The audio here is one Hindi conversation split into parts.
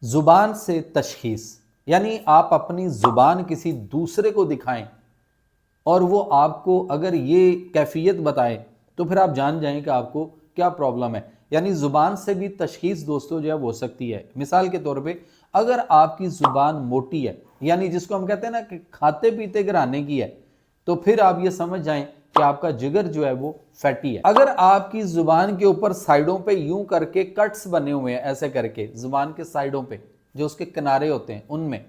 जुबान से तशखीस, यानी आप अपनी जुबान किसी दूसरे को दिखाएं और वो आपको अगर ये कैफियत बताए तो फिर आप जान जाएं कि आपको क्या प्रॉब्लम है। यानी जुबान से भी तशखीस दोस्तों जो है वो हो सकती है। मिसाल के तौर पे अगर आपकी जुबान मोटी है, यानी जिसको हम कहते हैं ना कि खाते पीते घराने की है, तो फिर आप ये समझ जाएं कि आपका जिगर जो है वो फैटी है। अगर आपकी जुबान के ऊपर साइडों पे यूं करके कट्स बने हुए हैं, ऐसे करके जुबान के साइडों पे जो उसके किनारे होते हैं उनमें,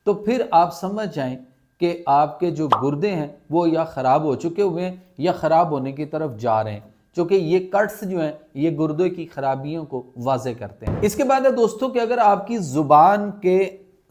तो फिर आप समझ जाएं कि आपके जो गुर्दे हैं वो या खराब हो चुके हुए हैं या खराब होने की तरफ जा रहे हैं, क्योंकि ये कट्स जो हैं ये गुर्दे की खराबियों को वाजे करते हैं। इसके बाद है दोस्तों कि अगर आपकी जुबान के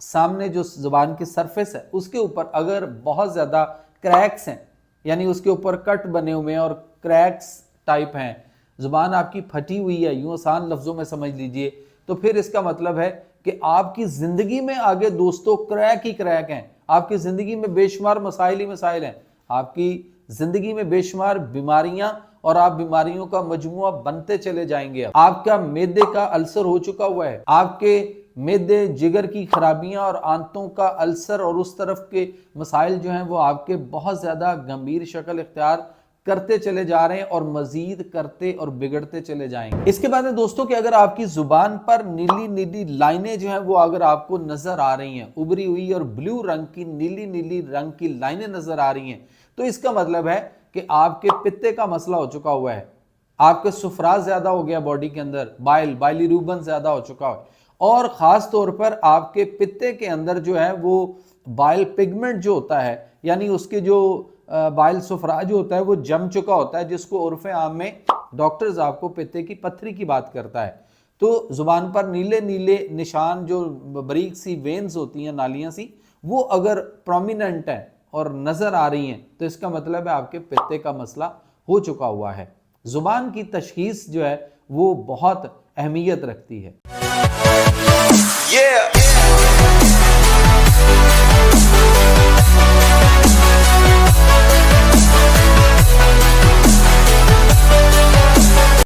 सामने जो जुबान की सरफेस है उसके ऊपर अगर बहुत ज्यादा क्रैक्स हैं, यानी उसके ऊपर कट बने हुए हैं और क्रैक्स टाइप हैं, जुबान आपकी फटी हुई है, यूं आसान लफ्जों में समझ लीजिए, तो फिर इसका मतलब है कि आपकी जिंदगी में आगे दोस्तों क्रैक ही क्रैक हैं। आपकी जिंदगी में बेशुमार मसाइल ही मसाइल हैं, आपकी जिंदगी में बेशुमार बीमारियां और आप बीमारियों का मजमुआ बनते चले जाएंगे। आपका मैदे का अल्सर हो चुका हुआ है, आपके मैदे जिगर की खराबियां और आंतों का अल्सर और उस तरफ के मसाइल जो हैं वो आपके बहुत ज्यादा गंभीर शक्ल इख्तियार करते चले जा रहे हैं और मजीद करते और बिगड़ते चले जाएंगे। इसके बाद है दोस्तों कि अगर आपकी जुबान पर नीली नीली लाइनें जो हैं वो अगर आपको नजर आ रही हैं, उभरी हुई और ब्लू रंग की नीली नीली रंग की लाइनें नजर आ रही हैं, तो इसका मतलब है कि आपके पित्ते का मसला हो चुका हुआ है, आपके सुफराज ज्यादा हो गया बॉडी के अंदर, बाइलिरूबन ज्यादा हो चुका है, और खास तौर पर आपके पित्ते के अंदर जो है वो बाइल पिगमेंट जो होता है, यानी उसके जो बाइल सुफरा जो होता है वो जम चुका होता है, जिसको उर्फे आम में डॉक्टर्स आपको पित्ते की पत्थरी की बात करता है। तो जुबान पर नीले नीले निशान जो बारीक सी वेन्स होती हैं, नालियां सी, वो अगर प्रोमिनेंट है और नजर आ रही हैं तो इसका मतलब है आपके पित्ते का मसला हो चुका हुआ है। जुबान की तशखीस जो है वो बहुत अहमियत रखती है।